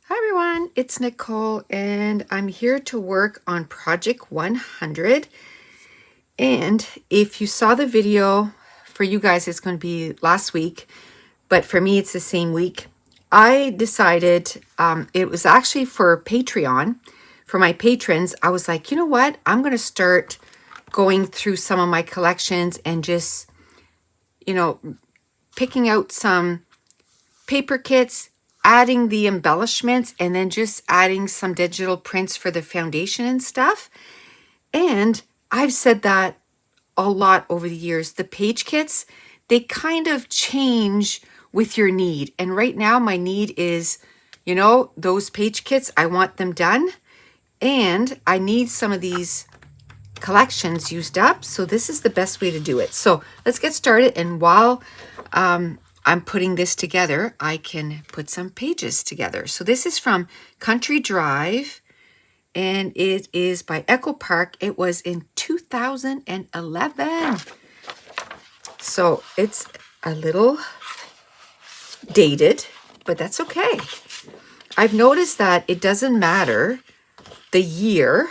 Hi everyone, it's Nicole and I'm here to work on project 100. And if you saw the video, for you guys it's going to be last week, but for me it's the same week. I decided it was actually for Patreon, for my patrons. I was like, you know what, I'm going to start going through some of my collections and just, picking out some paper kits, adding the embellishments, and then just adding some digital prints for the foundation and stuff. And I've said that a lot over the years. The page kits, they kind of change with your need. And right now my need is, those page kits, I want them done. And I need some of these collections used up. So this is the best way to do it. So let's get started. And while I'm putting this together, I can put some pages together. So this is from Country Drive, and it is by Echo Park. It was in 2011. So it's a little dated, but that's okay. I've noticed that it doesn't matter the year.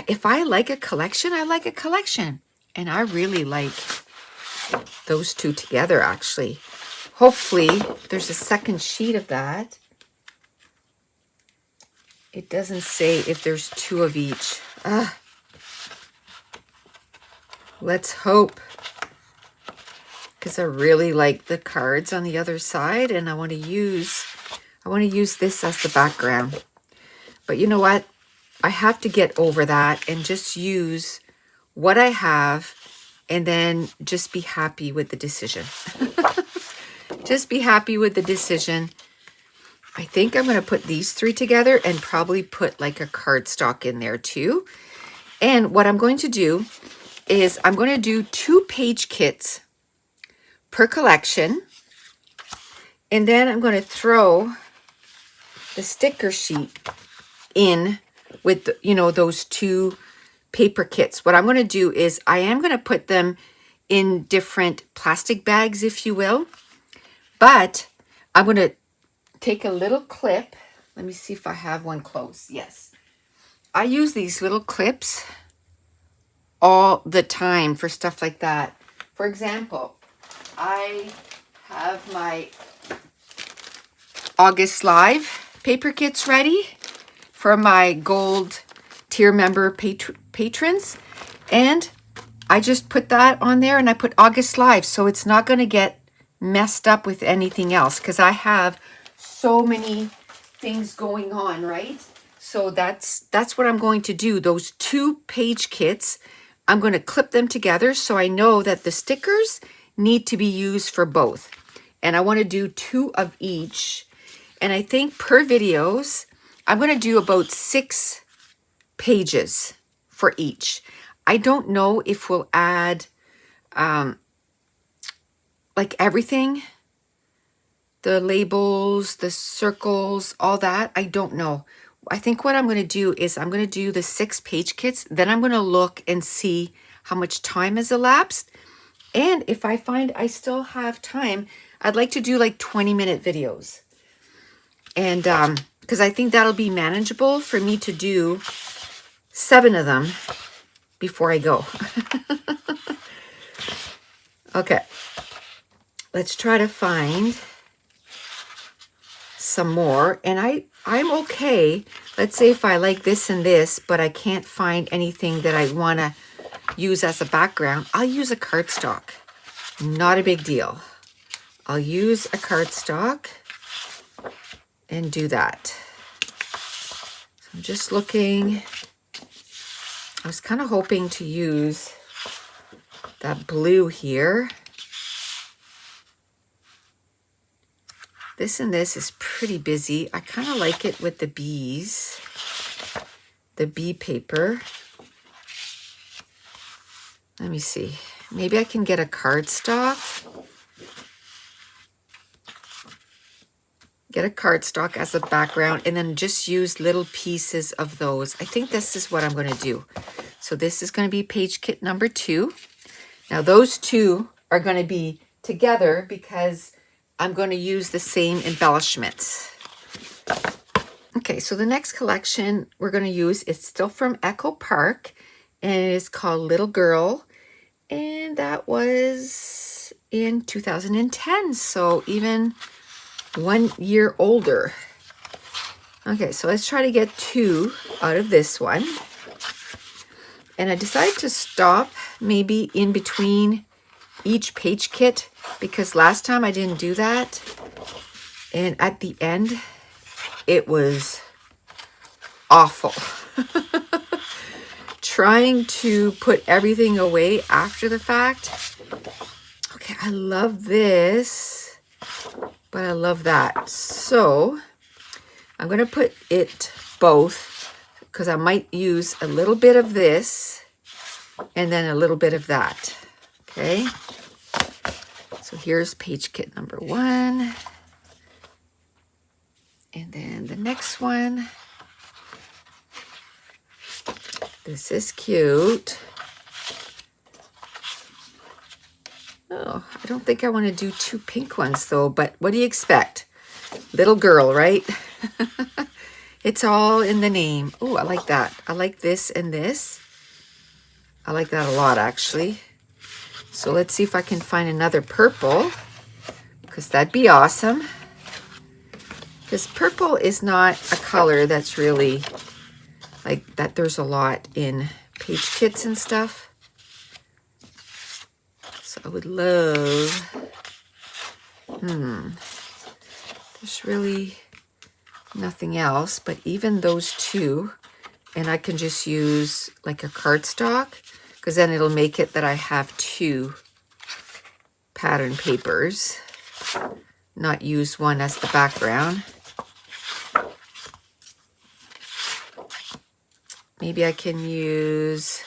If I like a collection, I like a collection. And I really like those two together, actually. Hopefully, there's a second sheet of that. It doesn't say if there's two of each. Let's hope. Because I really like the cards on the other side, and I want to use this as the background. But you know what? I have to get over that and just use what I have and then just be happy with the decision. Just be happy with the decision. I think I'm going to put these three together and probably put like a cardstock in there too. And what I'm going to do is I'm going to do 2 page kits per collection. And then I'm going to throw the sticker sheet in with, those 2 paper kits. What I'm going to do is I am going to put them in different plastic bags, if you will. But I'm going to take a little clip. Let me see if I have one close. Yes. I use these little clips all the time for stuff like that. For example, I have my August Live paper kits ready for my gold tier member patrons. And I just put that on there and I put August Live. So it's not going to get messed up with anything else because I have so many things going on, right? So that's what I'm going to do. Those 2 page kits, I'm going to clip them together so I know that the stickers need to be used for both. And I want to do 2 of each. And I think per videos, I'm going to do about 6 pages for each. I don't know if we'll add like everything, the labels, the circles, all that. I don't know. I think what I'm going to do is I'm going to do the 6 page kits. Then I'm going to look and see how much time has elapsed. And if I find I still have time, I'd like to do like 20-minute videos. And because I think that'll be manageable for me to do 7 of them before I go. Okay. Let's try to find some more. And I'm okay. Let's say if I like this and this, but I can't find anything that I want to use as a background, I'll use a cardstock. Not a big deal. I'll use a cardstock and do that. So I'm just looking. I was kind of hoping to use that blue here. This and this is pretty busy. I kind of like it with the bees, the bee paper. Let me see. Maybe I can get a cardstock. Get a cardstock as a background and then just use little pieces of those. I think this is what I'm going to do. So this is going to be page kit number 2. Now those 2 are going to be together because I'm going to use the same embellishments. Okay, so the next collection we're going to use is still from Echo Park, and it is called Little Girl, and that was in 2010, so even 1 year older. Okay, so let's try to get 2 out of this one. And I decided to stop maybe in between each page kit because last time I didn't do that. And at the end, it was awful. Trying to put everything away after the fact. Okay, I love this, but I love that. So I'm going to put it both because I might use a little bit of this and then a little bit of that. Okay. So here's page kit number 1. And then the next one. This is cute. Oh, I don't think I want to do 2 pink ones though, but what do you expect? Little girl, right? It's all in the name. Oh, I like that. I like this and this. I like that a lot, actually. So let's see if I can find another purple, because that'd be awesome. Because purple is not a color that's really like that. There's a lot in page kits and stuff. So I would love, there's really nothing else, but even those 2, and I can just use like a cardstock, because then it'll make it that I have 2 pattern papers, not use one as the background. Maybe I can use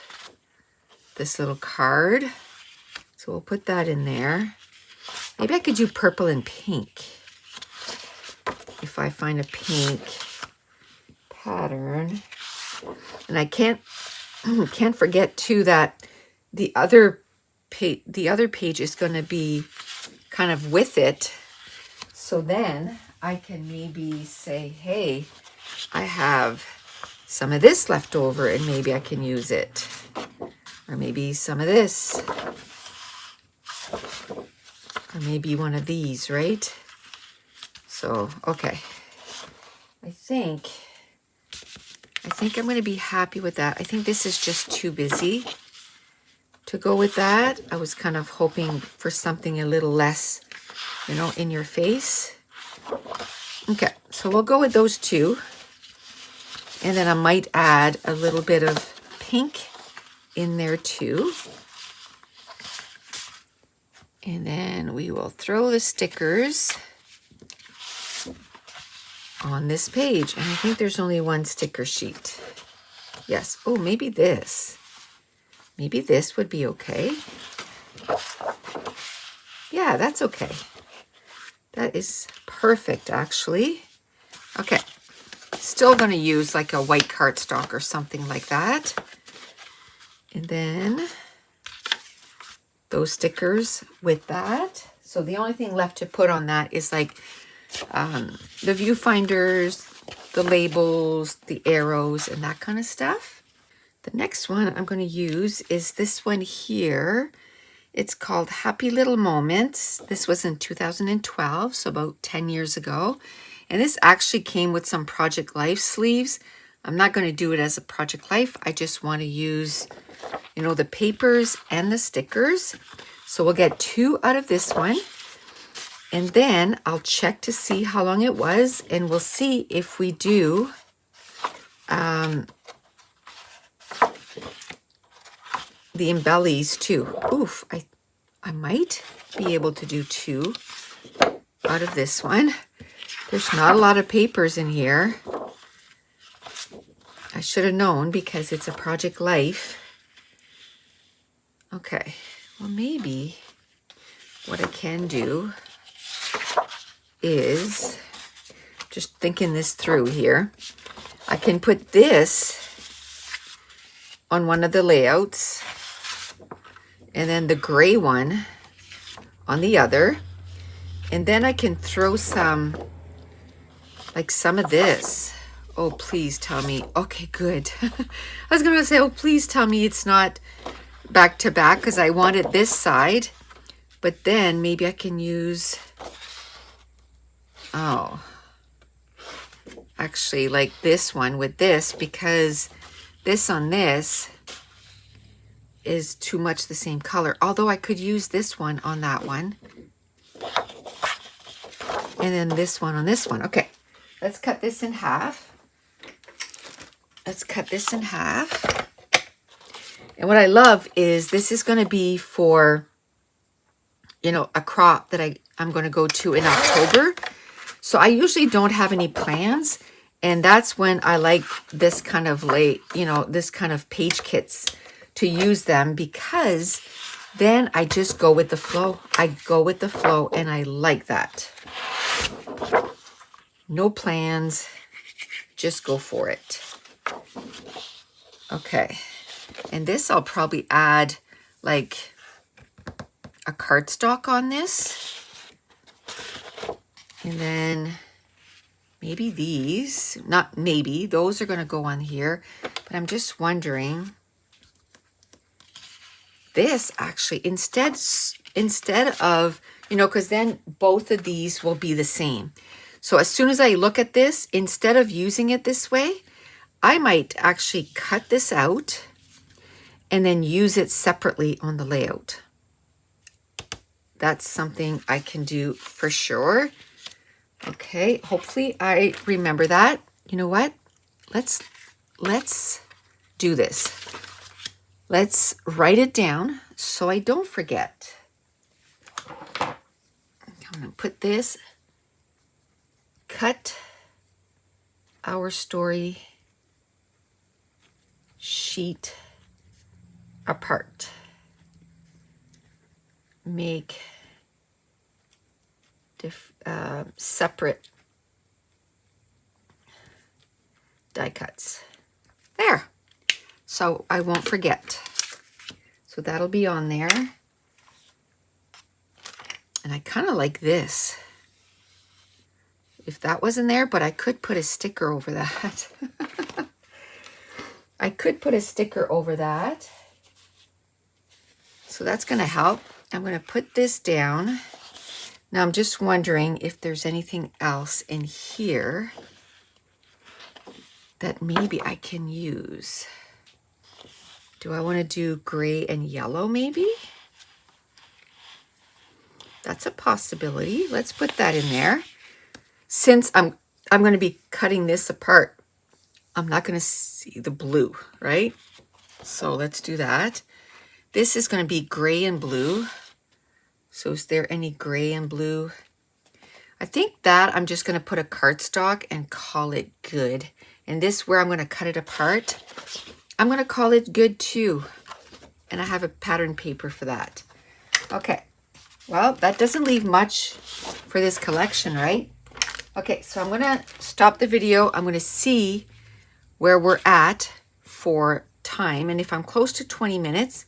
this little card. So we'll put that in there. Maybe I could do purple and pink. If I find a pink pattern. And I can't forget too that the other page is going to be kind of with it. So then I can maybe say, hey, I have some of this left over and maybe I can use it. Or maybe some of this. Or maybe one of these, right? So, okay. I think I'm going to be happy with that. I think this is just too busy to go with that. I was kind of hoping for something a little less, in your face. Okay, so we'll go with those 2. And then I might add a little bit of pink in there too. And then we will throw the stickers on this page. And I think there's only 1 sticker sheet. Yes. Oh, maybe this. Maybe this would be okay. Yeah, that's okay. That is perfect, actually. Okay. Still going to use like a white cardstock or something like that. And then those stickers with that. So the only thing left to put on that is like the viewfinders, the labels, the arrows, and that kind of stuff. The next one I'm going to use is this one here. It's called Happy Little Moments. This was in 2012, so about 10 years ago. And this actually came with some Project Life sleeves. I'm not going to do it as a Project Life. I just want to use, the papers and the stickers. So we'll get 2 out of this one. And then I'll check to see how long it was. And we'll see if we do the embellies too. Oof, I might be able to do 2 out of this one. There's not a lot of papers in here. I should have known because it's a Project Life. Okay, well maybe what I can do is, just thinking this through here, I can put this on one of the layouts and then the gray one on the other. And then I can throw some of this Oh, please tell me. Okay, good. I was going to say, oh, please tell me it's not back to back because I wanted this side. But then maybe I can use, oh, actually like this one with this, because this on this is too much the same color. Although I could use this one on that one. And then this one on this one. Okay, let's cut this in half. Let's cut this in half. And what I love is this is going to be for, you know, a crop that I'm going to go to in October. So I usually don't have any plans. And that's when I like this kind of this kind of page kits to use them, because then I just go with the flow. I go with the flow and I like that. No plans, just go for it. Okay, and this I'll probably add like a cardstock on this. And then maybe these, not maybe, those are gonna go on here, but I'm just wondering, this actually, instead of, you know, because then both of these will be the same. So as soon as I look at this, instead of using it this way, I might actually cut this out and then use it separately on the layout. That's something I can do for sure. Okay, hopefully I remember that. You know what? Let's do this. Let's write it down so I don't forget. I'm going to put this, cut our story sheet apart. Make separate die cuts. There. So I won't forget. So that'll be on there. And I kind of like this. If that wasn't there, but I could put a sticker over that. I could put a sticker over that. So that's going to help. I'm going to put this down. Now I'm just wondering if there's anything else in here that maybe I can use. Do I want to do gray and yellow maybe? That's a possibility. Let's put that in there. Since I'm going to be cutting this apart, I'm not going to see the blue, right? So let's do that. This is going to be gray and blue. So is there any gray and blue? I think that I'm just going to put a cardstock and call it good. And this, where I'm going to cut it apart, I'm going to call it good too. And I have a pattern paper for that. Okay. Well, that doesn't leave much for this collection, right? Okay, so I'm going to stop the video. I'm going to see where we're at for time. And if I'm close to 20 minutes,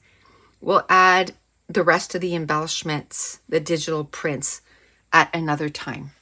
we'll add the rest of the embellishments, the digital prints, at another time.